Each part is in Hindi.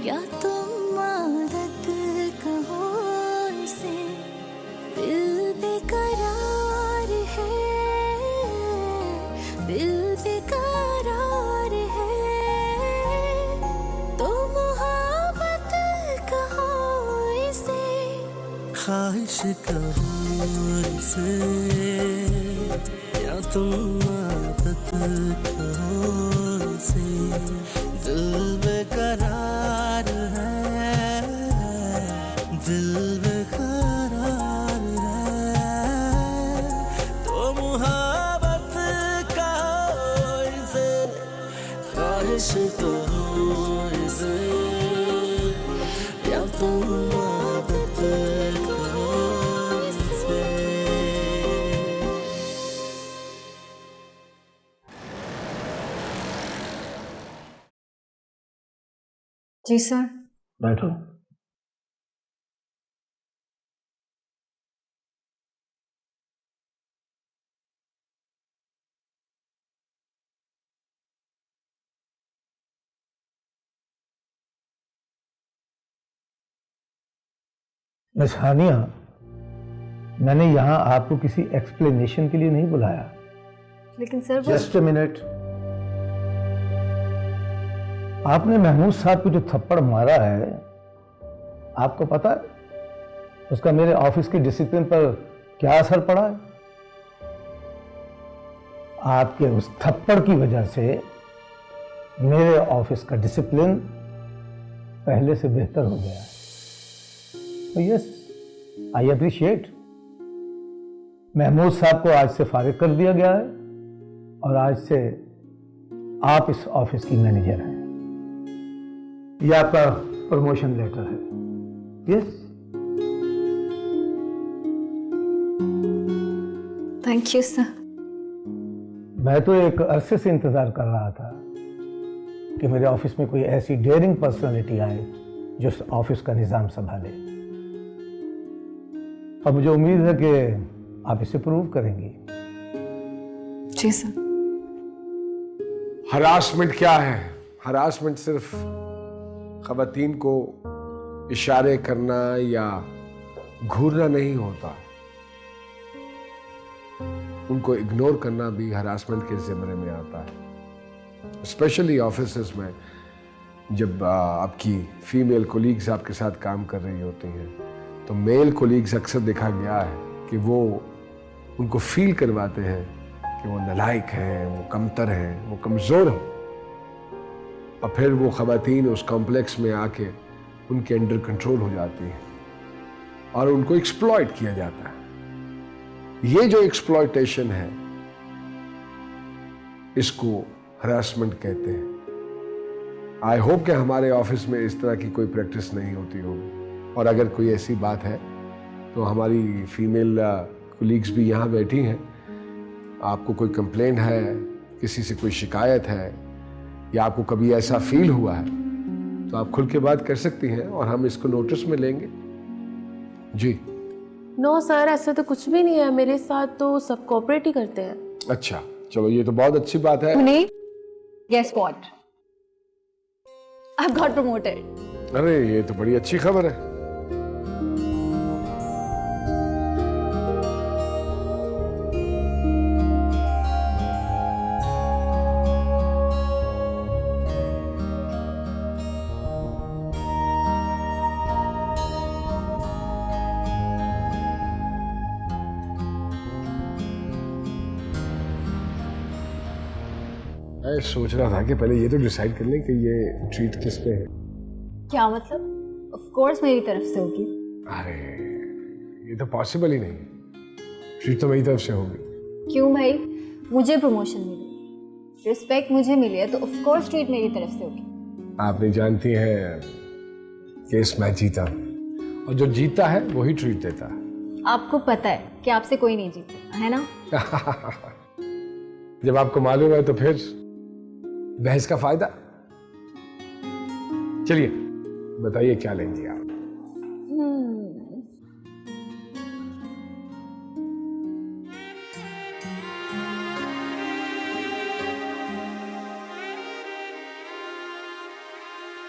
या तुम आदत कहो इसे, दिल बेकरार है, दिल बेकरार है, तो मोहब्बत कहो इसे, ख्वाहिश कहो इसे, या तुम आदत कहो इसे, दिल बेकरार है, दिल बेकरार है, तो मोहब्बत कहो इसे, ख्वाहिश कहो इसे, या तुम आदत कहो इसे। जी सर। बैठो। मिस हानिया, मैंने यहां आपको किसी एक्सप्लेनेशन के लिए नहीं बुलाया। लेकिन सर वो जस्ट अ मिनट। आपने महमूद साहब को जो थप्पड़ मारा है, आपको पता है उसका मेरे ऑफिस की डिसिप्लिन पर क्या असर पड़ा है? आपके उस थप्पड़ की वजह से मेरे ऑफिस का डिसिप्लिन पहले से बेहतर हो गया है। तो यस, आई अप्रिशिएट। महमूद साहब को आज से फारिग कर दिया गया है और आज से आप इस ऑफिस की मैनेजर हैं। यह आपका प्रमोशन लेटर है। यस। Thank you sir. मैं तो एक अरसे से इंतजार कर रहा था कि मेरे ऑफिस में कोई ऐसी डेयरिंग पर्सनालिटी आए जो इस ऑफिस का निजाम संभाले, और मुझे उम्मीद है कि आप इसे प्रूव करेंगी। जी सर। हरासमेंट क्या है? हरासमेंट सिर्फ खवातीन को इशारे करना या घूरना नहीं होता, उनको इग्नोर करना भी हरासमेंट के ज़िम्मे में आता है। स्पेशली ऑफिसेस में जब आपकी फीमेल कोलीग्स आपके साथ काम कर रही होती हैं, तो मेल कोलीग्स अक्सर देखा गया है कि वो उनको फील करवाते हैं कि वो नालायक हैं, वो कमतर हैं, वो कमज़ोर हैं, और फिर वो ख़वातीन उस कॉम्प्लेक्स में आके उनके अंडर कंट्रोल हो जाती हैं और उनको एक्सप्लॉइट किया जाता है। ये जो एक्सप्लॉइटेशन है, इसको हरासमेंट कहते हैं। आई होप कि हमारे ऑफिस में इस तरह की कोई प्रैक्टिस नहीं होती होगी, और अगर कोई ऐसी बात है तो हमारी फीमेल कोलीग्स भी यहाँ बैठी हैं। आपको कोई कंप्लेंट है, किसी से कोई शिकायत है, या आपको कभी ऐसा फील हुआ है, तो आप खुल के बात कर सकती हैं और हम इसको नोटिस में लेंगे। जी। नो सर, ऐसा तो कुछ भी नहीं है। मेरे साथ तो सब कोऑपरेट ही करते हैं। अच्छा, चलो ये तो बहुत अच्छी बात है। Guess what, I got promoted. अरे ये तो बड़ी अच्छी खबर है। मैं सोच रहा था कि पहले ये तो डिसाइड कर लें कि ये ट्रीट किस पे है। क्या मतलब? ऑफ कोर्स मेरी तरफ से होगी। अरे ये तो पॉसिबल ही नहीं है। ट्रीट तो मेरी तरफ से होगी। क्यों भाई? मुझे प्रमोशन मिली, रिस्पेक्ट मुझे मिली है, तो ऑफ कोर्स ट्रीट मेरी तरफ से होगी। आप नहीं जानती हैं केस मैं जीता, और जो जीता है वही ट्रीट देता है। आपको पता है कि आपसे कोई नहीं जीता है ना? जब आपको मालूम है तो फिर बहस का फायदा। चलिए बताइए क्या लेंगे आप?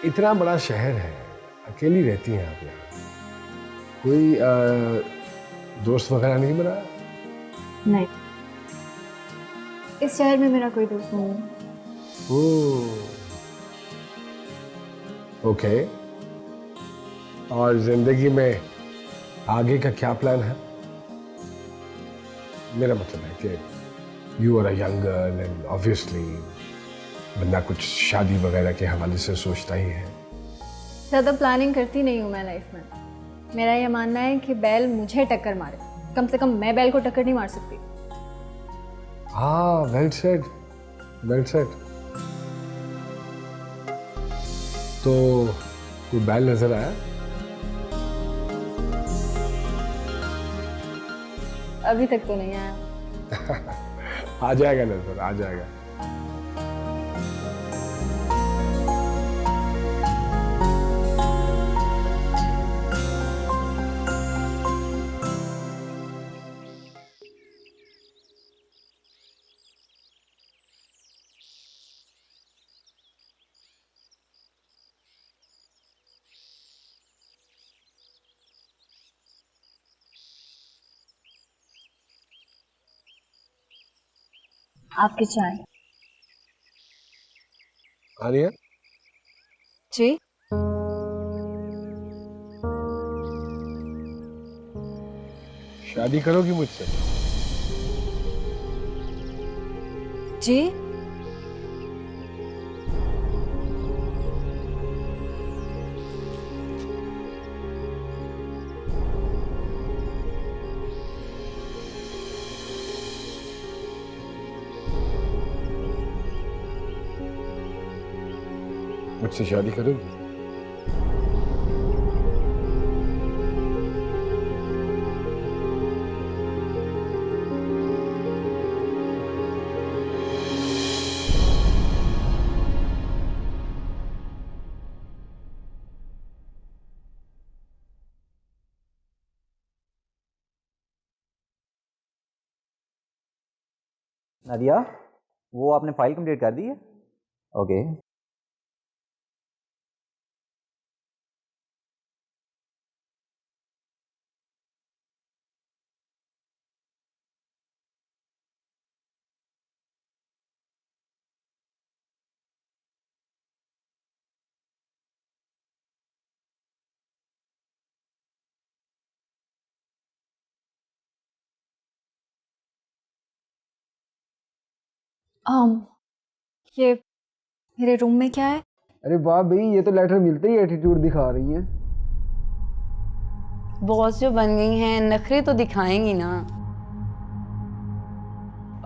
इतना बड़ा शहर है, अकेली रहती हैं आप यहाँ, कोई दोस्त वगैरह नहीं बना? नहीं, इस शहर में मेरा कोई दोस्त नहीं है। ओके, और जिंदगी में आगे का क्या प्लान है? मेरा मतलब है कि you are a young girl and obviously बंदा कुछ शादी वगैरह के हवाले से सोचता ही है। ज़्यादा प्लानिंग करती नहीं हूँ मैं लाइफ में। मेरा ये मानना है कि बैल मुझे टक्कर मारे, कम से कम मैं बैल को टक्कर नहीं मार सकती। हाँ, वेल सेड, वेल सेड। तो कोई बैल नजर आया? अभी तक तो नहीं आया। आ जाएगा नजर, आ जाएगा। आपकी चाय। आनिया, जी। शादी करोगी मुझसे? जी। मुझसे शादी करोगी? नादिया, वो आपने फाइल कंप्लीट कर दी है? ओके। ये मेरे रूम में क्या है? अरे वाह भाई, ये तो लेटर मिलते ही एटीट्यूड दिखा रही हैं। बॉस जो बन गई हैं, नखरे तो दिखाएंगी ना।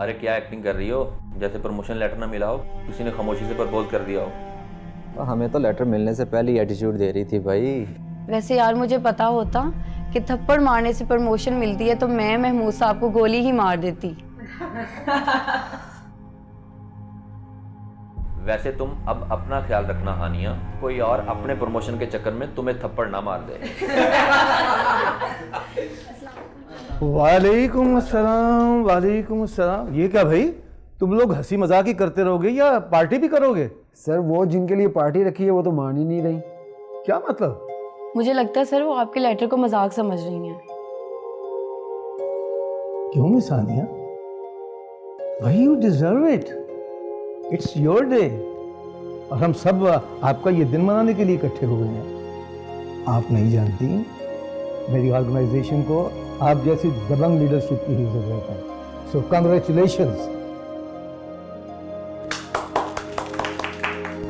अरे क्या एक्टिंग कर रही हो, जैसे प्रमोशन लेटर ना मिला हो, किसी ने खामोशी से प्रपोज कर दिया हो। हमें तो लेटर मिलने से पहले ही एटीट्यूड दे रही थी भाई। वैसे यार मुझे पता होता कि थप्पड़ मारने से प्रमोशन मिलती है तो मैं महमूद साहब को गोली ही मार देती। वैसे तुम अब अपना ख्याल रखना हानिया, कोई और अपने प्रमोशन के चक्कर में तुम्हें थप्पड़ ना मार दे। वालेकुम अस्सलाम, वालेकुम अस्सलाम। ये क्या भाई, तुम लोग हंसी मजाक ही करते रहोगे या पार्टी भी करोगे? सर, वो जिनके लिए पार्टी रखी है वो तो मान ही नहीं रही। क्या मतलब? मुझे लगता है सर वो आपके लेटर को मजाक समझ रही हैं। क्यों मिस आनिया? भाई you deserve it, it's your day. और हम सब आपका ये दिन मनाने के लिए इकट्ठे हुए हैं। आप नहीं जानती, मेरी ऑर्गेनाइजेशन को आप जैसी दबंग लीडरशिप की ही जरूरत है। सो कंग्रेचुलेशंस।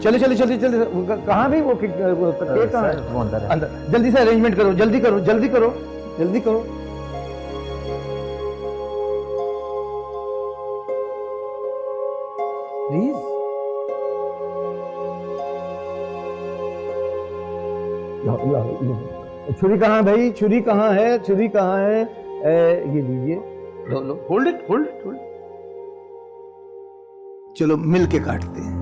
चले चले चले चले, कहाँ भी वो केक कहाँ है? वो अंदर है। अंदर। जल्दी से अरेंजमेंट करो, जल्दी करो, जल्दी करो, जल्दी करो। प्लीज। छुरी कहाँ है भाई? छुरी कहाँ है? छुरी कहाँ है? ये लीजिए, लो लो, hold it, hold it, hold. चलो मिल के काटते हैं।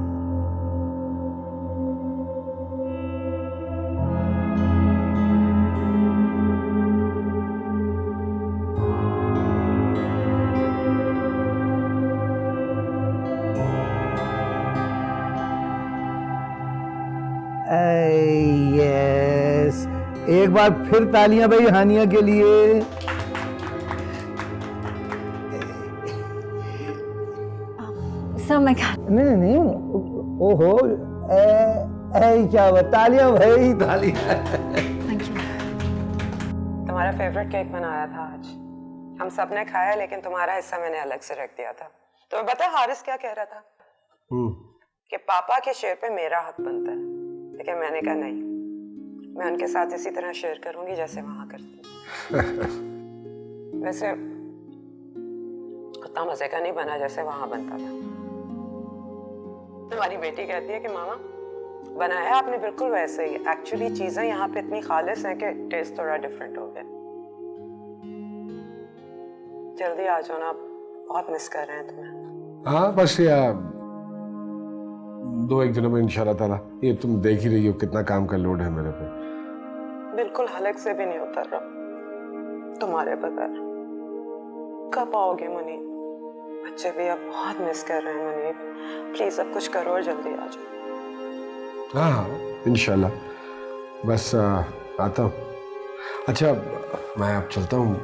यस, एक बार फिर तालियां भाई हानिया के लिए। सर मैं क्या नहीं नहीं, ओहो, क्या हुआ? तालियां भाई, तालियां। Thank you. तुम्हारा फेवरेट केक बनाया था आज, हम सब ने खाया, लेकिन तुम्हारा हिस्सा मैंने अलग से रख दिया था। तुम्हें पता है हारिस क्या कह रहा था? कि पापा के शेयर पे मेरा हक बनता है, लेकिन मैंने कहा नहीं, मैं उनके साथ इसी तरह शेयर करूंगी जैसे वहां करती। वैसे उतना मजे का नहीं बना जैसे वहां बनता था। हमारी बेटी कहती है कि मामा बनाया आपने बिल्कुल वैसे ही, एक्चुअली चीजें यहाँ पे इतनी खालिस हैं कि टेस्ट थोड़ा डिफरेंट हो गया। जल्दी आ जाओ ना, बहुत मिस कर रहे हैं तुम्हें। हाँ बस यार 2-1 दिनों में इंशाल्लाह ताला। ये तुम देख ही रही हो कितना काम का लोड है मेरे पे। बिल्कुल हलक से भी नहीं उतर रहा तुम्हारे बगैर। कब आओगे मुनीब? बच्चे भी अब बहुत मिस कर रहे हैं मुनीब, प्लीज अब कुछ करो और जल्दी आ जाओ। हाँ इंशाल्लाह, बस आता हूँ। अच्छा मैं अब चलता हूँ,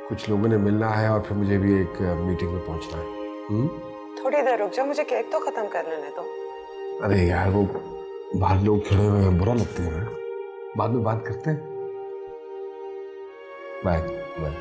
कुछ लोगों ने मिलना है और फिर मुझे भी एक मीटिंग में पहुँचना है। थोड़ी देर रुक जाओ, मुझे केक तो खत्म कर लेने दो। अरे यार वो बाहर लोग खड़े हुए हैं, बुरा लगता है ना, बाद में बात करते हैं। Bye bye.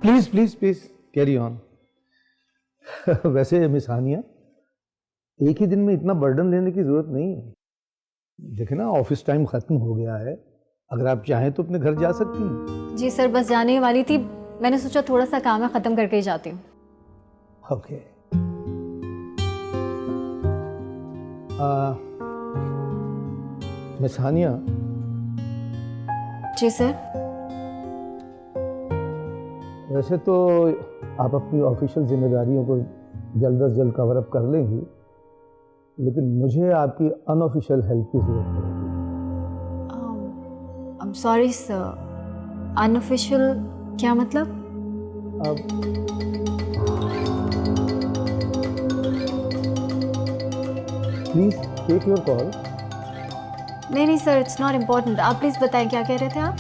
Please please please carry on. वैसे मिस हानिया, एक ही दिन में इतना बर्डन लेने की जरूरत नहीं है। देखे ना, ऑफिस टाइम खत्म हो गया है, अगर आप चाहें तो अपने घर जा सकती हैं। जी सर, बस जाने वाली थी, मैंने सोचा थोड़ा सा काम है, ख़त्म करके ही जाती हूँ। ओके। मिस हानिया। जी सर। वैसे तो आप अपनी ऑफिशियल जिम्मेदारियों को जल्द अज जल्द कवर अप कर लेंगी, लेकिन मुझे आपकी अनऑफिशियल हेल्प की जरूरत पड़ेगी। I am sorry sir, unofficial क्या मतलब? अब प्लीज टेक योर कॉल। नहीं सर, इट्स नॉट इम्पोर्टेंट। आप प्लीज़ बताएं क्या कह रहे थे आप?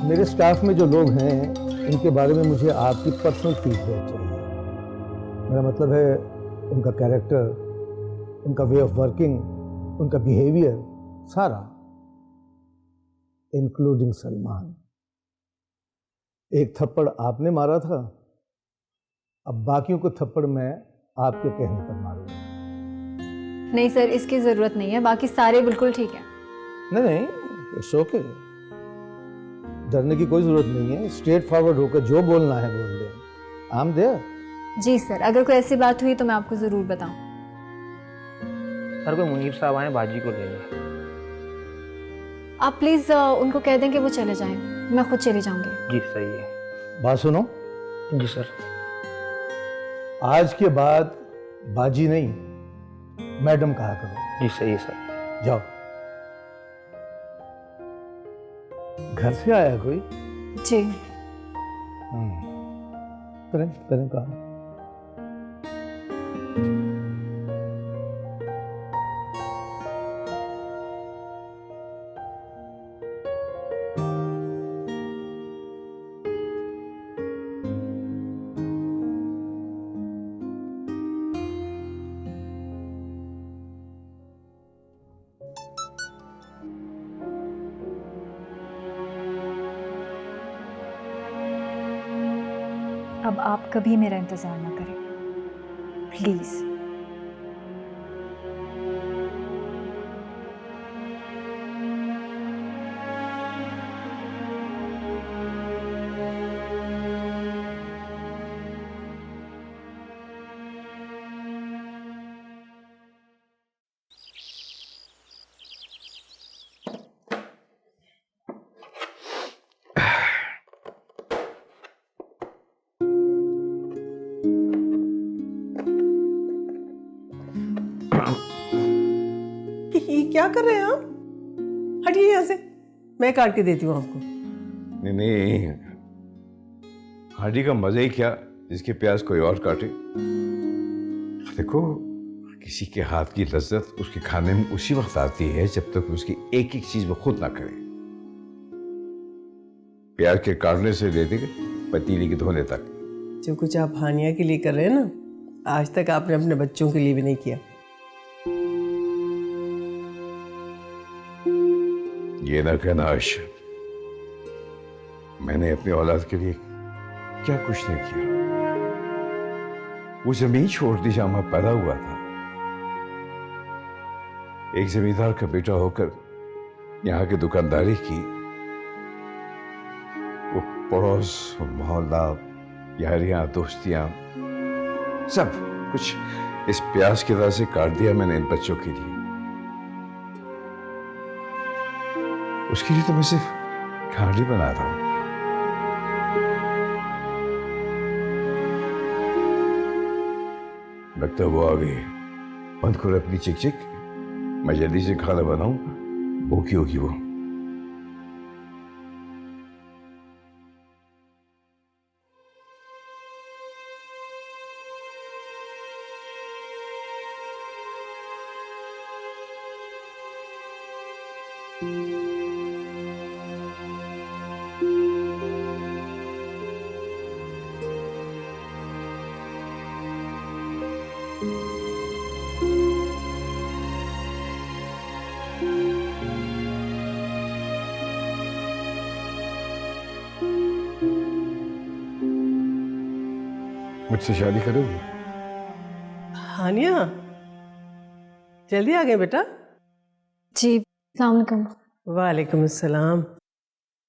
मेरे स्टाफ में जो लोग हैं उनके बारे में मुझे आपकी पर्सनल फीडबैक चाहिए। मेरा मतलब है उनका कैरेक्टर, उनका वे ऑफ वर्किंग, उनका बिहेवियर, सारा, इंक्लूडिंग सलमान। एक थप्पड़ आपने मारा था, अब बाकियों को थप्पड़ मैं आपके कहने पर मारूंगा। नहीं सर, इसकी ज़रूरत नहीं है, बाकी सारे बिल्कुल ठीक है। नहीं, इट्स ओके, डरने की कोई जरूरत नहीं है। स्ट्रेट फॉरवर्ड होकर जो बोलना है बोल दें। I am there. जी सर, अगर कोई ऐसी बात हुई तो मैं आपको ज़रूर बताऊं। सर कोई मुनीब साहब आए, बाजी को ले लें। आप प्लीज़ उनको कह दें कि वो चले जाएं, मैं खुद चली जाऊंगी। जी सही है। बात सुनो। जी सर। आज के बाद बाजी नहीं, मैडम कहा करो। जी सही है सर। जाओ। घर से आया कोई? जी। करें करें काम। अब आप कभी मेरा इंतज़ार ना करें प्लीज़। ये क्या कर रहे हैं आप? हटिए यहाँ से, मैं काट के देती हूँ आपको। नहीं नहीं, हांडी का मजा ही क्या जिसके प्याज कोई और काटे। देखो, किसी के हाथ की लज्जत उसके खाने में उसी वक्त आती है जब तक उसकी एक एक चीज वो खुद ना करे। प्याज के काटने से लेते पतीली के धोने तक। जो कुछ आप हानिया के लिए कर रहे हैं ना, आज तक आपने अपने बच्चों के लिए भी नहीं किया। ये ना कहना आश, मैंने अपनी औलाद के लिए क्या कुछ नहीं किया। वो जमीन छोड़ दी जहां मैं पैदा हुआ था। एक जमींदार का बेटा होकर यहाँ की दुकानदारी की। वो पड़ोस, मोहल्ला, यारियां, दोस्तियां, सब कुछ इस प्याज की तरह से काट दिया मैंने इन बच्चों के लिए। उसके लिए तो मैं सिर्फ खाली बना रहा हूं। लगता है वो आ गई। बंद करो अपनी चिक चिक, मैं जल्दी से खाना बनाऊं, भूखी होगी वो। मुझसे शादी करोगी? हानिया, जल्दी आ गए बेटा। जी अस्सलाम वालेकुम। वालेकुम अस्सलाम।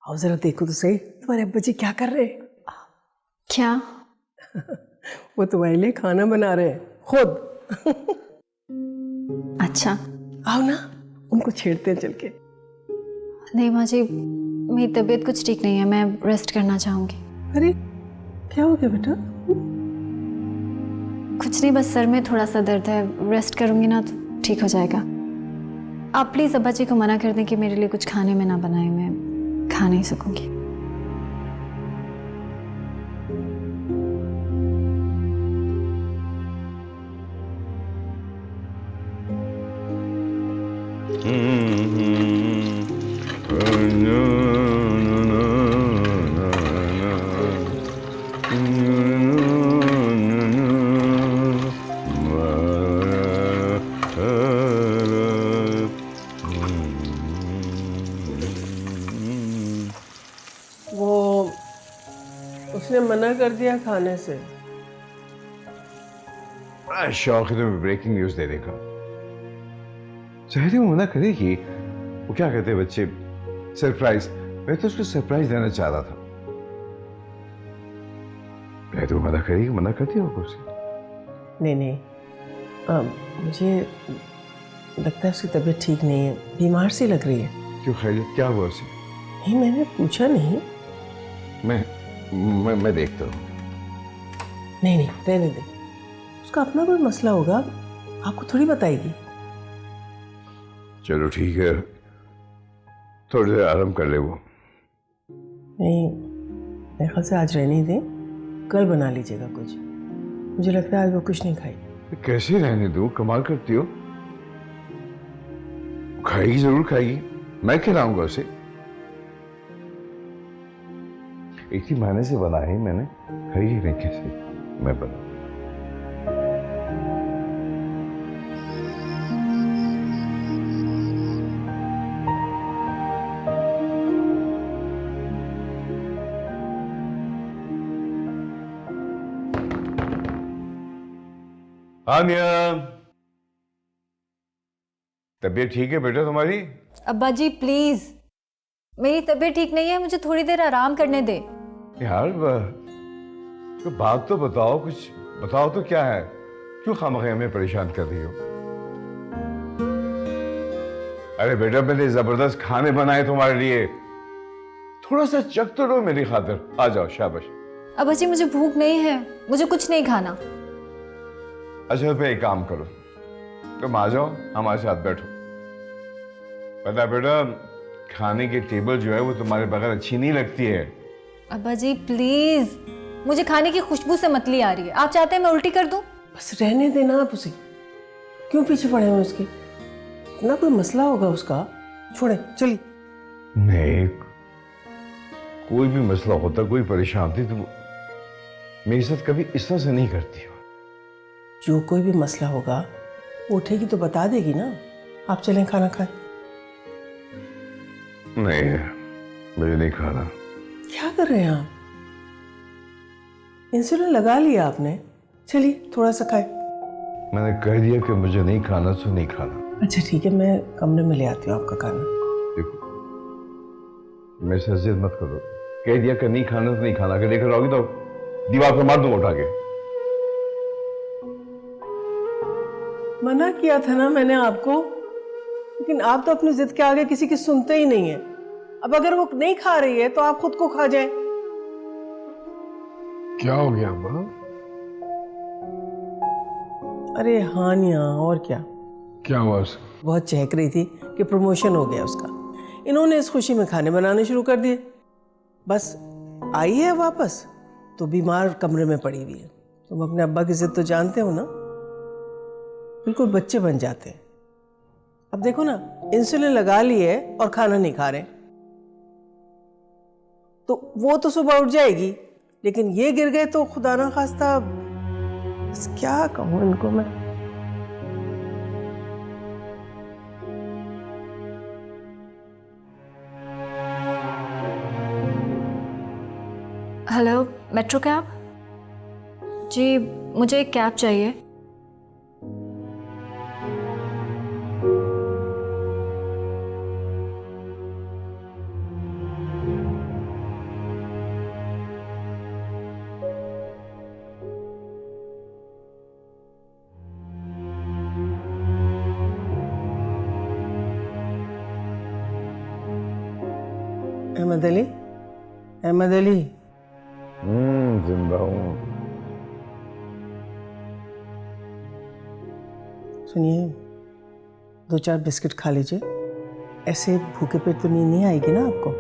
आओ जरा देखो तो सही, तुम्हारे अब्बा जी क्या कर रहे हैं? क्या? वो तुम्हारे लिए खाना बना रहे हैं खुद। अच्छा, आओ ना, उनको छेड़ते हैं चल के। नहीं माँ जी, मेरी तबीयत कुछ ठीक नहीं है, मैं रेस्ट करना चाहूँगी। अरे क्या हो गया बेटा? कुछ नहीं, बस सर में थोड़ा सा दर्द है, रेस्ट करूँगी ना तो ठीक हो जाएगा। आप प्लीज़ अब्बा जी को मना कर दें कि मेरे लिए कुछ खाने में ना बनाए, मैं खा नहीं सकूँगी। उसने मना कर दिया खाने से। बड़ा शौक है तुम्हें ब्रेकिंग न्यूज देने का। चाहे वो मना करेगी, वो क्या कहते हैं बच्चे, सरप्राइज। मैं तो उसको सरप्राइज देना चाह रहा था। चाहे तो मना करेगी, मना करती होगा उसे। नहीं नहीं, मुझे लगता है उसकी तबीयत ठीक नहीं है, बीमार सी लग रही है। क्यों खैरियत, क्या हुआ उसे? नहीं, मैंने पूछा नहीं। मैं देखता हूँ। नहीं नहीं, रहने दे, उसका अपना कोई मसला होगा, आपको थोड़ी बताएगी। चलो ठीक है, थोड़ी देर आराम कर ले वो। नहीं, मेरे ख्याल से आज रहने दें, कल बना लीजिएगा कुछ। मुझे लगता है आज वो कुछ नहीं खाएगी। कैसे रहने दूँ, कमाल करती हो। खाएगी, जरूर खाएगी, मैं खिलाऊंगा उसे। एक ही महीने से बना है मैंने, खाएगी नहीं कैसे, मैं बना। आनिया, तबीयत ठीक है बेटा तुम्हारी? अब्बा जी प्लीज, मेरी तबीयत ठीक नहीं है, मुझे थोड़ी देर आराम करने दे। यार तो बात तो बताओ, कुछ बताओ तो क्या है, क्यों खामख़ा हमें परेशान कर रही हो? अरे बेटा मैंने जबरदस्त खाने बनाए तुम्हारे लिए, थोड़ा सा चख तो लो मेरी खातिर। आ जाओ, शाबाश। अब्बा जी मुझे भूख नहीं है, मुझे कुछ नहीं खाना। अच्छा तो एक काम करो, तुम आ जाओ हमारे साथ बैठो। पता है बेटा, खाने की टेबल जो है वो तुम्हारे बगैर अच्छी नहीं लगती है। अब्बा जी प्लीज, मुझे खाने की खुशबू से मतली आ रही है। आप चाहते हैं मैं उल्टी कर दूं? बस रहने देना आप उसे, क्यों पीछे पड़े हैं उसके? ना कोई मसला होगा उसका, छोड़े चलिए। नहीं, कोई भी मसला होता, कोई परेशान थी तो मेरे साथ कभी इस तरह से नहीं करती हो। जो कोई भी मसला होगा वो उठेगी तो बता देगी ना। आप चलें खाना खाएं। नहीं, मुझे नहीं खाना। क्या कर रहे हैं आप? इंसुलिन लगा लिया आपने, चलिए थोड़ा सा खाएं। मैंने कह दिया कि मुझे नहीं खाना तो नहीं खाना। अच्छा ठीक है, मैं कमरे में ले आती हूँ आपका खाना। देखो, मेरे से जिद मत करो, कह दिया कि नहीं खाना तो नहीं खाना, अगर लेकर आओगी तो दीवार पर मार दूंगा उठा के। मना किया था ना मैंने आपको, लेकिन आप तो अपनी जिद के आगे किसी की सुनते ही नहीं है। अब अगर वो नहीं खा रही है तो आप खुद को खा जाए। क्या हो गया माँ? अरे हानिया, और क्या? क्या हुआ? बहुत चहक रही थी कि प्रमोशन हो गया उसका। इन्होंने इस खुशी में खाने बनाने शुरू कर दिए। बस आई है वापस तो बीमार कमरे में पड़ी हुई है। तुम अपने अब्बा की जिद तो जानते हो ना, बिल्कुल बच्चे बन जाते हैं। अब देखो ना, इंसुलिन लगा ली है और खाना नहीं खा रहे, तो वो तो सुबह उठ जाएगी, लेकिन ये गिर गए तो खुदा ना खास्ता, बस क्या कहूँ इनको मैं। हेलो, मेट्रो कैब जी, मुझे एक कैब चाहिए। अहमद अली, अहमद अली। जिंदा हूँ। सुनिए, 2-4 बिस्किट खा लीजिए, ऐसे भूखे पेट तो नींद नहीं आएगी ना आपको।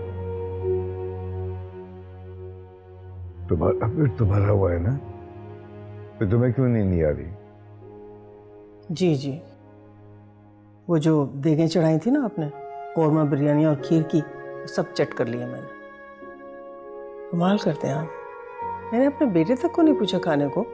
तुम्हारा पेट तुम्हारा हुआ है ना, तो तुम्हें क्यों नहीं आ रही? जी जी, वो जो देगें चढ़ाई थी ना आपने, कौरमा बिरयानी और खीर की, सब चट कर लिया मैंने। कमाल करते हैं आप, मैंने अपने बेटे तक को नहीं पूछा खाने को।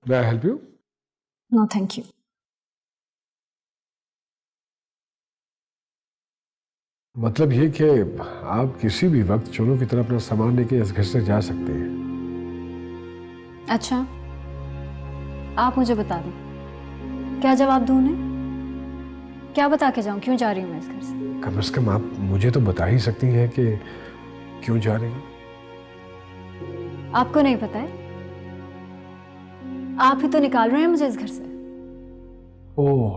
May I help you? No thank you. मतलब ये कि आप किसी भी वक्त चोरों की तरह अपना सामान लेके इस घर से जा सकते हैं। अच्छा, आप मुझे बता दें, क्या जवाब दूं उन्हें? क्या बता के जाऊं, क्यों जा रही हूं मैं इस घर से? कम से कम आप मुझे तो बता ही सकती हैं कि क्यों जा रही हैं। आपको नहीं पता है? आप ही तो निकाल रहे हैं मुझे इस घर से। ओह,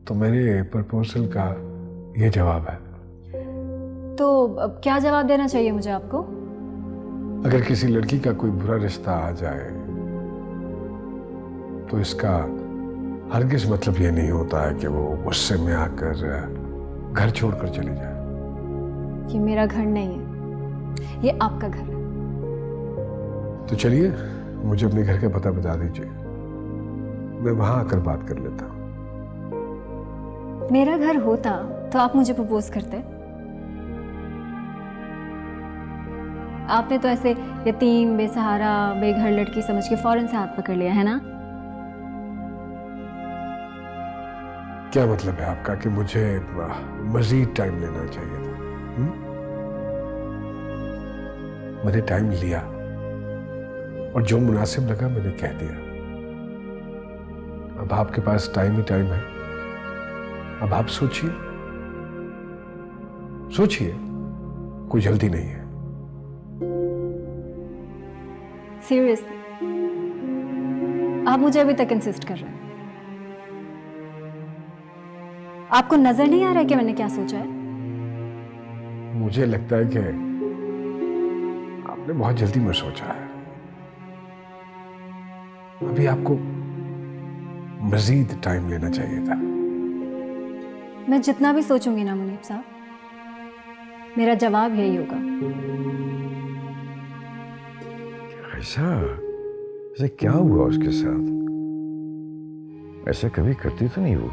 तो मेरे प्रपोजल का ये जवाब है। तो अब क्या जवाब देना चाहिए मुझे आपको? अगर किसी लड़की का कोई बुरा रिश्ता आ जाए तो इसका हरगिज मतलब ये नहीं होता है कि वो गुस्से में आकर घर छोड़कर चली जाए। ये मेरा घर नहीं है, ये आपका घर है। तो चलिए, मुझे अपने घर का पता बता दीजिए, मैं वहां आकर बात कर लेता हूँ। मेरा घर होता तो आप मुझे प्रपोज करते। आपने तो ऐसे यतीम, बेसहारा, बेघर लड़की समझ के फौरन से हाथ पकड़ लिया है ना? क्या मतलब है आपका कि मुझे मजीद टाइम लेना चाहिए था? मैंने टाइम लिया और जो मुनासिब लगा मैंने कह दिया। अब आपके पास टाइम ही टाइम है। अब आप सोचिए, सोचिए, कोई जल्दी नहीं है। सीरियसली आप मुझे अभी तक इंसिस्ट कर रहे हैं? आपको नजर नहीं आ रहा है कि मैंने क्या सोचा है? मुझे लगता है कि आपने बहुत जल्दी में सोचा है। अभी आपको मजीद टाइम लेना चाहिए था। मैं जितना भी सोचूंगी ना मुनीब साहब, मेरा जवाब यही होगा। ऐसा क्या हुआ उसके साथ? ऐसा कभी करती तो नहीं वो।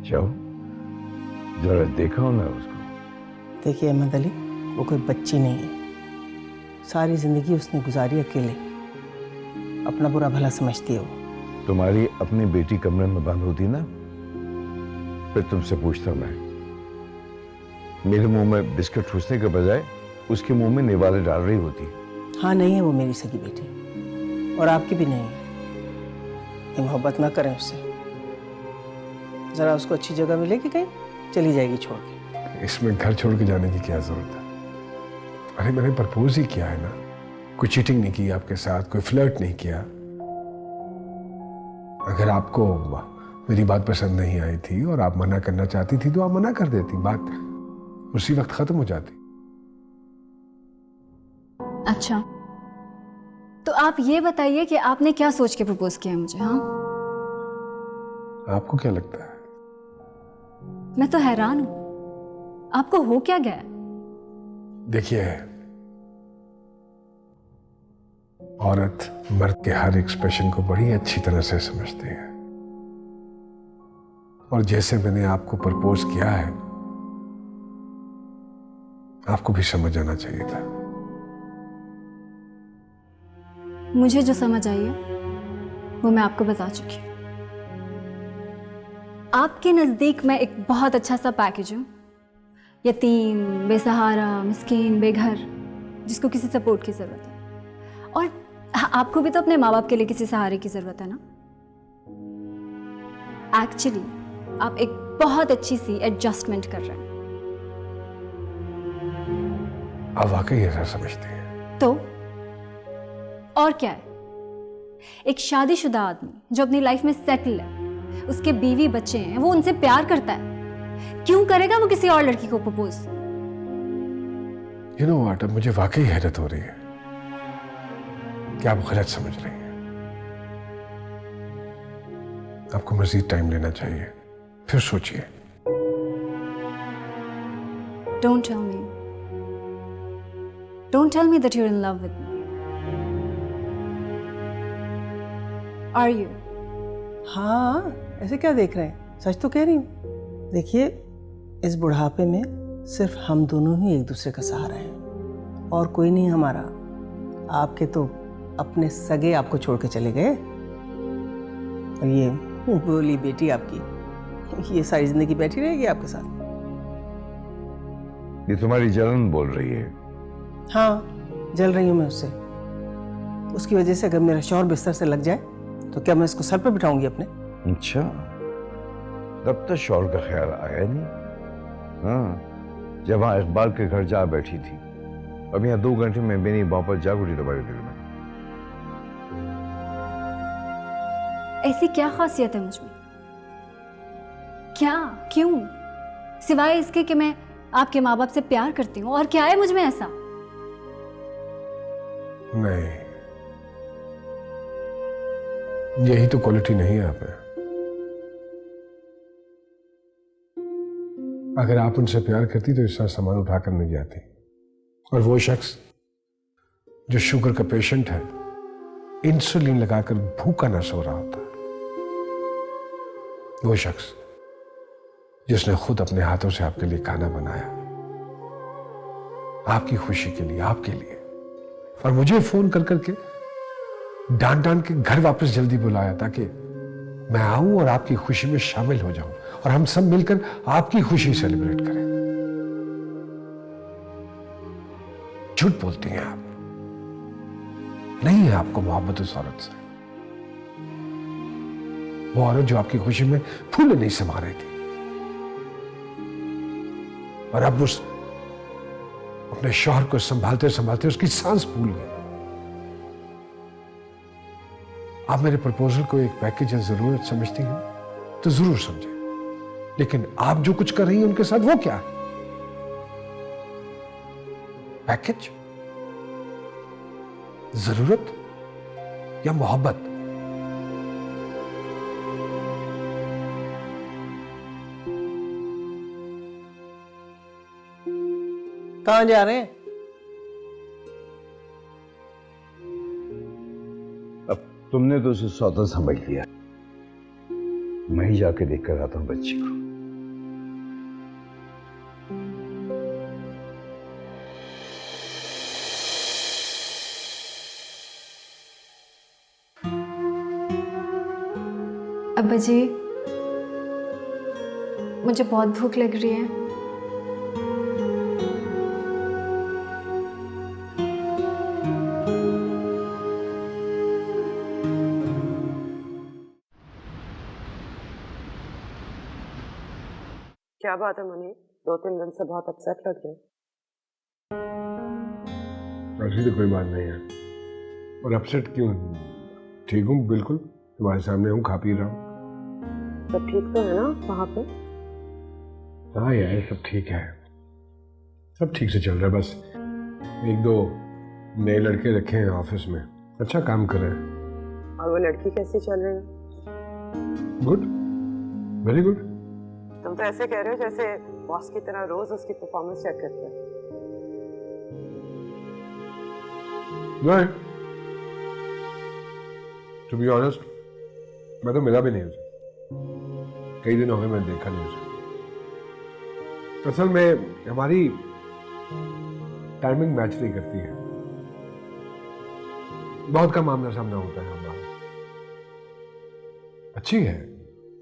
जाओ जरा देखा हो ना उसको। देखिए अहमद अली, वो कोई बच्ची नहीं है। सारी जिंदगी उसने गुजारी अकेले, अपना बुरा भला समझती है वो। तुम्हारी अपनी बेटी कमरे में बंद होती ना, फिर तुमसे पूछता मैं। मेरे मुंह में बिस्किट ठूसने के बजाय उसके मुंह में निवाले डाल रही होती। हाँ, नहीं है वो मेरी सगी बेटी, और आपकी भी नहीं है। ये मोहब्बत ना करें उससे। जरा उसको अच्छी जगह मिलेगी कहीं, चली जाएगी छोड़ के। इसमें घर छोड़ के जाने की क्या जरूरत है? अरे मैंने प्रपोज ही किया है ना। कोई चीटिंग नहीं की आपके साथ, कोई फ्लर्ट नहीं किया। अगर आपको मेरी बात पसंद नहीं आई थी और आप मना करना चाहती थी तो आप मना कर देती, बात उसी वक्त खत्म हो जाती। अच्छा, तो आप ये बताइए कि आपने क्या सोच के प्रपोज किया मुझे? हाँ, आपको क्या लगता है? मैं तो हैरान हूं, आपको हो क्या गया? देखिए, औरत मर्द के हर एक्सप्रेशन को बड़ी अच्छी तरह से समझती है, और जैसे मैंने आपको प्रपोज किया है, आपको भी समझ आना चाहिए था। मुझे जो समझ आई है वो मैं आपको बता चुकी हूँ। आपके नजदीक मैं एक बहुत अच्छा सा पैकेज हूँ, यतीम, बेसहारा, मिस्कीन, बेघर, जिसको किसी सपोर्ट की जरूरत है। और आपको भी तो अपने माँ बाप के लिए किसी सहारे की जरूरत है ना। एक्चुअली आप एक बहुत अच्छी सी एडजस्टमेंट कर रहे हैं। आप वाकई ऐसा समझते हैं? तो और क्या है, एक शादीशुदा आदमी जो अपनी लाइफ में सेटल है, उसके बीवी बच्चे हैं, वो उनसे प्यार करता है, क्यों करेगा वो किसी और लड़की को प्रपोज? यू नो व्हाट, अब मुझे वाकई हैरत हो रही है कि आप गलत समझ रही हैं। आपको मजीद टाइम लेना चाहिए, फिर सोचिए। Don't tell me. Don't tell me that you're in love with me. Are you? हाँ, ऐसे क्या देख रहे हैं? सच तो कह रही हूँ। देखिए, इस बुढ़ापे में सिर्फ हम दोनों ही एक दूसरे का सहारा हैं, और कोई नहीं हमारा। आपके तो अपने सगे आपको छोड़ के चले गए, और ये बोली बेटी आपकी ये सारी जिंदगी बैठी रहेगी आपके साथ। ये तुम्हारी जलन बोल रही है। हाँ, जल रही हूँ मैं उससे। उसकी वजह से अगर मेरा शौहर बिस्तर से लग जाए तो क्या मैं इसको सर पे बिठाऊंगी अपने? अच्छा, तब तक शौहर का ख्याल आया नहीं। हाँ, जब वहां इकबाल के घर जा बैठी थी, अब यहाँ 2 घंटे में मेरी वापस जाग उठी तुम्हारे दिल में। ऐसी क्या खासियत है मुझ में? क्या, क्यों? सिवाय इसके कि मैं आपके माँ बाप से प्यार करती हूँ, और क्या है मुझ में ऐसा? नहीं, यही तो क्वालिटी नहीं है आप में। अगर आप उनसे प्यार करती तो इस तरह सामान उठाकर नहीं जाती। और वो शख्स जो शुगर का पेशेंट है, इंसुलिन लगाकर भूखा ना सो रहा होता। वो शख्स जिसने खुद अपने हाथों से आपके लिए खाना बनाया, आपकी खुशी के लिए, आपके लिए, और मुझे फोन कर करके डांट डांट के घर वापस जल्दी बुलाया ताकि मैं आऊं और आपकी खुशी में शामिल हो जाऊं और हम सब मिलकर आपकी खुशी सेलिब्रेट करें। झूठ बोलती हैं आप, नहीं है आपको मोहब्बत उस औरत से, वो औरत जो आपकी खुशी में फूल नहीं समा रही थी, और अब उस अपने शौहर को संभालते संभालते उसकी सांस भूल गए। आप मेरे प्रपोजल को एक पैकेज या जरूरत समझती हैं तो जरूर समझें, लेकिन आप जो कुछ कर रही हैं उनके साथ वो क्या है? पैकेज, जरूरत या मोहब्बत? कहाँ जा रहे हैं? अब तुमने तो उसे सौदा समझ लिया, मैं ही जाके देख कर आता हूं बच्ची को। अब्बा जी, मुझे बहुत भूख लग रही है। क्या बात है मनी, 2-3 दिन से बहुत अपसेट लग रहे हैं। ऐसी तो कोई बात नहीं है, और अपसेट क्यों? ठीक हूँ बिल्कुल, तुम्हारे सामने हूँ, खा पी रहा हूँ। सब ठीक तो है ना वहाँ पे? हाँ यार, सब ठीक है, सब ठीक से चल रहा है। बस 1-2 नए लड़के रखे हैं ऑफिस में, अच्छा काम कर रहे हैं। और वो लड़की कैसी चल रही है? Good, very good. तुम तो ऐसे कह रहे हो जैसे बॉस की तरह रोज उसकी परफॉर्मेंस चेक करते हैं। नहीं, टू बी ऑनेस्ट, मैं तो मिला भी नहीं उसे, कई दिन हो गए मैंने देखा नहीं उसे। असल में हमारी टाइमिंग मैच नहीं करती है, बहुत कम आमना सामना होता है हमारा। अच्छी है,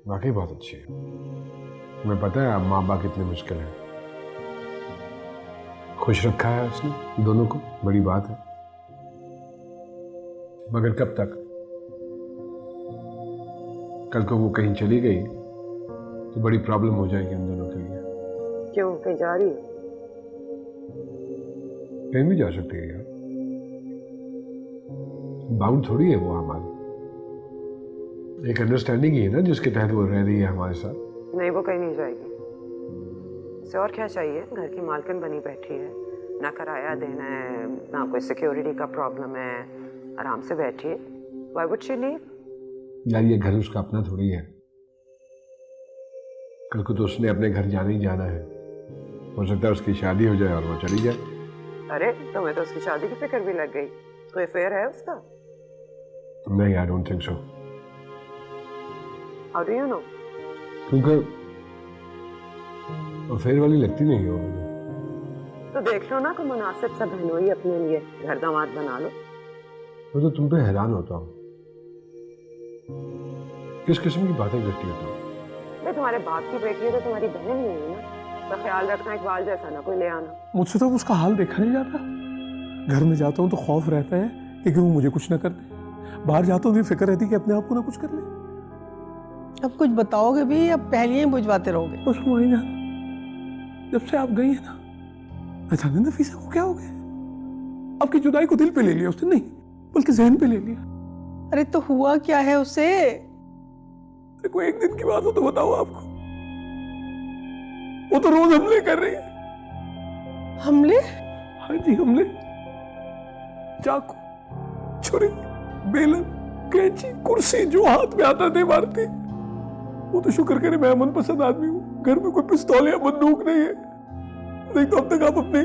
वाकई बहुत अच्छी है, तुम्हें पता है अब माँ बाप कितने मुश्किल है। खुश रखा है उसने दोनों को, बड़ी बात है, मगर कब तक? कल को वो कहीं चली गई तो बड़ी प्रॉब्लम हो जाएगी हम दोनों के लिए। क्यों, कहीं जा रही है? कहीं भी जा सकती है यार, बाउंड थोड़ी है वो हमारी, एक अंडरस्टैंडिंग ही है ना जिसके तहत वो रह रही है हमारे साथ। नहीं, वो कहीं नहीं जाएगी। उसे और क्या चाहिए? घर की मालकिन बनी बैठी है, ना किराया देना है, ना कोई सिक्योरिटी का प्रॉब्लम है, आराम से बैठी है। Why would she leave? यार ये घर उसका अपना थोड़ी है, कल को तो उसने अपने घर जाना ही जाना है, हो सकता है उसकी शादी हो जाए और वो चली जाए। अरे तुम्हें तो उसकी शादी की फिक्र भी लग गई, कोई अफेयर है उसका? नहीं, I don't think so. How do you know? क्योंकि अफेयर वाली लगती नहीं है वो मुझे। तो देख लो ना, कोई मुनासिब सा बहनोई अपने लिए घर दामाद बना लो। मैं तो तुम पे हैरान होता हूँ, किस किस्म की बातें करती हो तुम? भाई तुम्हारे बाप की बेटी है तो तुम्हारी बहन ही है ना, तो ख्याल रखना इकबाल जैसा ना कोई ले आना। मुझसे तो उसका हाल देखा नहीं जाता, घर में जाता हूँ तो खौफ रहता है कि वो मुझे कुछ ना कर दे, बाहर जाता हूँ तो फिक्र रहती है कि अपने आप को ना कुछ कर ले। अब कुछ बताओगे भी या पहले ही बुझवाते रहोगे? बस वही ना, जब से आप गई है ना, न जाने नफीसा को क्या हो गया, आपकी जुदाई को दिल पे ले लिया उसने, नहीं बल्कि जहन पे ले लिया। अरे तो हुआ क्या है उसे? कोई एक दिन की बात हो तो बताओ आपको, वो तो रोज हमले कर रही है। हमले? हाँ जी, हमले, चाकू, छुरी, बेलन, कैंची, कुर्सी, जो हाथ में आता थे मारती। वो तो शुक्र करे मैं मनपसंद आदमी हूँ, घर में कोई पिस्तौल या बंदूक नहीं है, नहीं तो अब तक आप अपने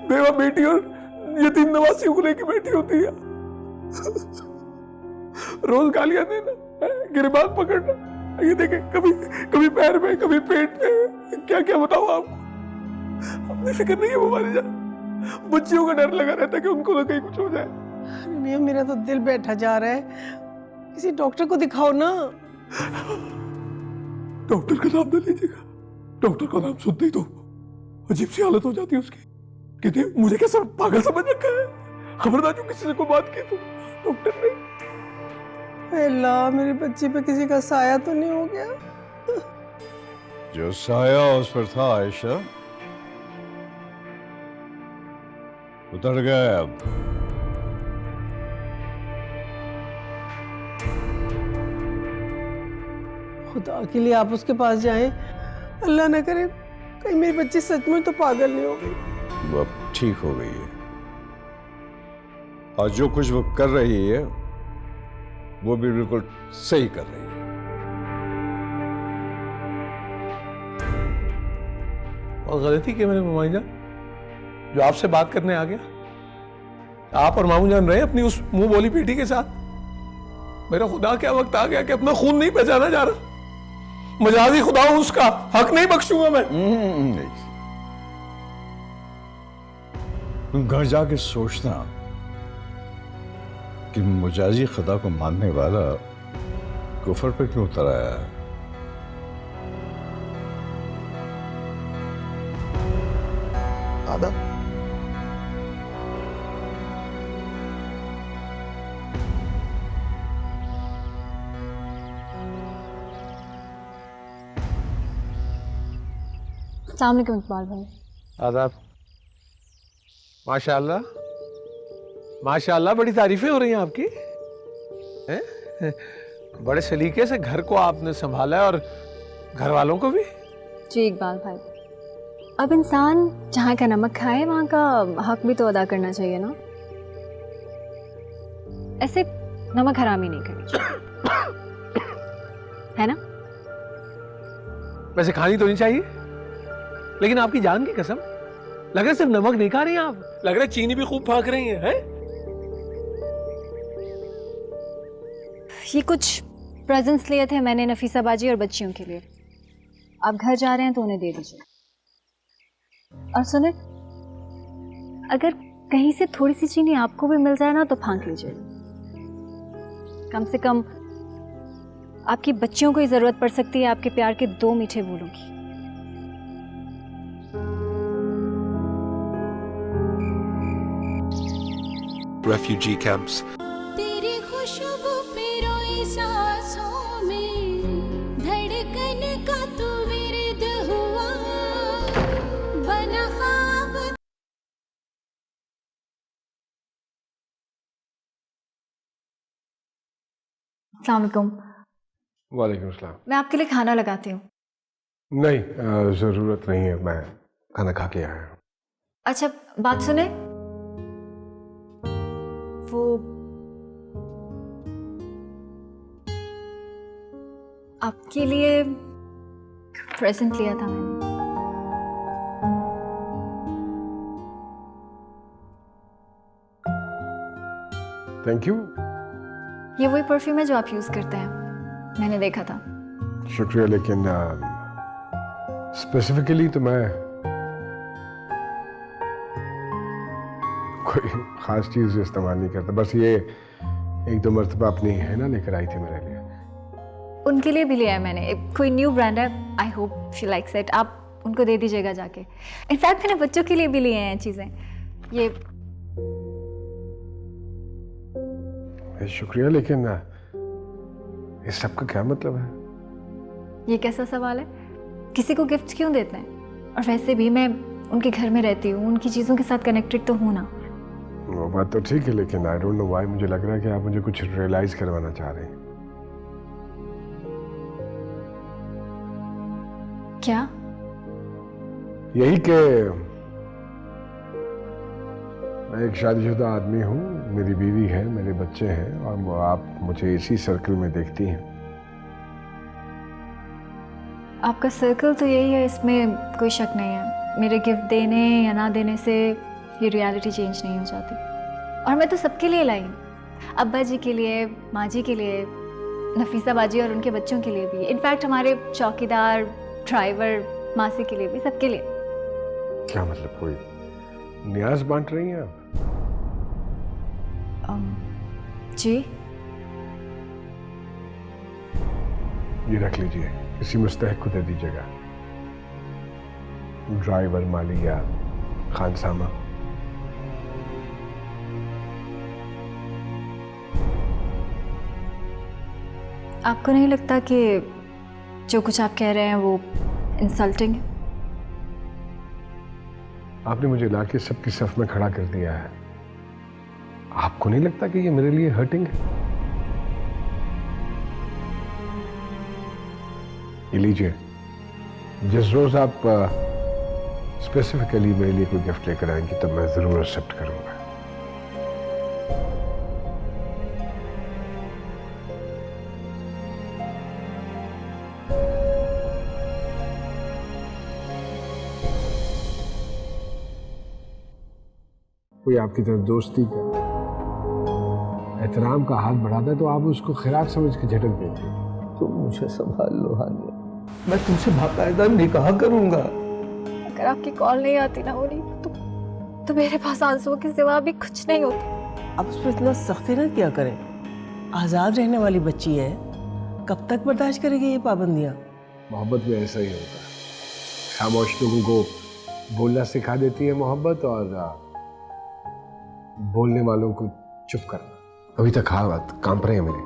बेवा बेटी और यतीम नवासियों को लेके बैठी होती है। रोज गालियां देना, गिरबान पकड़ना, ये देखे कभी कभी पैर में, कभी पेट में, क्या क्या बताओ आपको। अपनी फिक्र नहीं है हमारी जान, बच्चियों का डर लगा रहता है कि उनको ना कहीं कुछ हो जाए। मियां, मेरा तो दिल बैठा जा रहा है, किसी डॉक्टर को दिखाओ ना। डॉक्टर का नाम ना लीजिएगा। डॉक्टर का नाम सुनते ही तो अजीब सी हालत हो जाती है उसकी। कहते हैं मुझे कैसा पागल समझ रखा है, खबरदार जो किसी से कोई बात की तो। डॉक्टर ने अल्लाह, मेरे बच्चे पे किसी का साया तो नहीं हो गया? जो साया उस पर था आयशा उतर गया है अब। खुदा के लिए आप उसके पास जाएं। अल्लाह ना करे कहीं मेरी बच्ची सचमुच तो पागल नहीं हो गई। वो अब ठीक हो गई है और जो कुछ वो कर रही है वो भी बिल्कुल सही कर रही है। और गलती की मैंने मामा जान, जो आपसे बात करने आ गया। आप और मामू जान रहे अपनी उस मुंह बोली बेटी के साथ। मेरा खुदा क्या वक्त आ गया कि अपना खून नहीं पहचाना जा रहा। मजाजी खुदा हूं, उसका हक नहीं बख्शूंगा मैं। नहीं। तुम घर जाके सोचना कि मुजाजी खुदा को मानने वाला कुफर पे क्यों उतर आया है। आदा अस्सलाम वालेकुम इकबाल भाई। आदाब। माशाल्लाह माशाल्लाह, बड़ी तारीफें हो रही हैं आपकी। हैं? बड़े सलीके से घर को आपने संभाला है और घर वालों को भी। जी इकबाल भाई, अब इंसान जहाँ का नमक खाए वहाँ का हक भी तो अदा करना चाहिए ना। ऐसे नमक हरामी नहीं करनी चाहिए, है ना? वैसे खानी तो नहीं चाहिए, लेकिन आपकी जान की कसम, लग रहा है सिर्फ नमक नहीं खा रही हैं आप, लग रहा है चीनी भी खूब फाक रही हैं। ये कुछ प्रेजेंट्स लिए थे मैंने नफीसा बाजी और बच्चियों के लिए। आप घर जा रहे हैं तो उन्हें दे दीजिए। और सुने, अगर कहीं से थोड़ी सी चीनी आपको भी मिल जाए ना तो फांक लीजिए। कम से कम आपकी बच्चियों को ही जरूरत पड़ सकती है आपके प्यार के 2 मीठे बोलों की। refugee camps. तेरी खुशबू पे रोई सांसों में धड़कन का तू विरद हुआ बना ख्वाब। अस्सलाम वालेकुम। वालेकुम सलाम। मैं आपके लिए खाना लगाती हूँ। नहीं, ज़रूरत नहीं है, मैं खाना खा के आया हूँ। अच्छा बात सुने, वो आपके लिए प्रेजेंट लिया था मैंने। Thank you. ये वही परफ्यूम है जो आप यूज करते हैं, मैंने देखा था। शुक्रिया, लेकिन स्पेसिफिकली तो मैं कोई ख़ास चीज़ इस्तेमाल नहीं करता। बस ये 1-2 मरतबा अपनी है ना लेकर आई थी मेरे लिए। उनके लिए भी लिया है मैंने, कोई न्यू ब्रांड है। I hope she likes it. आप उनको दे दीजिएगा जाके। इनफैक्ट मैंने बच्चों के लिए भी लिए हैं चीज़ें। ये शुक्रिया, लेकिन इस सब का क्या मतलब है? ये कैसा सवाल है? किसी को गिफ्ट क्यों देते हैं? और वैसे भी मैं उनके घर में रहती हूँ, उनकी चीज़ों के साथ कनेक्टेड तो हूँ ना। वो बात तो ठीक है, लेकिन आई डोंट नो व्हाई मुझे लग रहा है कि आप मुझे कुछ रियलाइज करवाना चाह रहे हैं। क्या? यही कि मैं एक शादीशुदा आदमी हूँ, मेरी बीवी है, मेरे बच्चे हैं, और आप मुझे इसी सर्कल में देखती हैं। आपका सर्कल तो यही है, इसमें कोई शक नहीं है। मेरे गिफ्ट देने या ना देने से ये रियलिटी चेंज नहीं हो जाती। और मैं तो सबके लिए लाई हूँ, अब्बा जी के लिए, माँ जी के लिए, नफीसा बाजी और उनके बच्चों के लिए भी। इनफैक्ट हमारे चौकीदार, ड्राइवर, मासी के लिए भी, सबके लिए। क्या मतलब, कोई न्याज बांट रही हैं आप? जी ये रख लीजिए, किसी मुस्तहिक को दे दीजिएगा, ड्राइवर, माली या खानसामा। आपको नहीं लगता कि जो कुछ आप कह रहे हैं वो इंसल्टिंग है? आपने मुझे लाके सबकी सफ में खड़ा कर दिया है, आपको नहीं लगता कि ये मेरे लिए हर्टिंग है? ये लीजिए, जिस रोज आप स्पेसिफिकली मेरे लिए कोई गिफ्ट लेकर आएंगी तो मैं जरूर एक्सेप्ट करूंगा। कोई आपकी तरफ दोस्ती का, एहतराम का हाथ बढ़ाता है तो आप उसको खिराक समझ के झटक देते हैं। तुम मुझे संभाल लो हानिया, मैं तुमसे बाकायदा निकाह करूंगा। अगर आपकी कॉल नहीं आती ना होनी तो मेरे पास आंसुओं के सिवा भी कुछ नहीं होता। अब उस पर इतना सख्ती ना किया करें, आज़ाद रहने वाली बच्ची है, कब तक बर्दाश्त करेगी ये पाबंदियाँ? मोहब्बत में ऐसा ही होता है, खामोश लोगों को बोलना सिखा देती है मोहब्बत, और बोलने वालों को चुप करना। अभी तक हाथ कांप रहे हैं मेरे।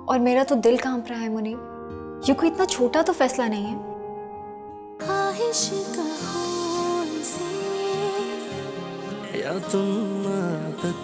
और मेरा तो दिल कांप रहा है मुनीर, ये कोई इतना छोटा तो फैसला नहीं है। ख्वाहिश कहो इसे या तुम आदत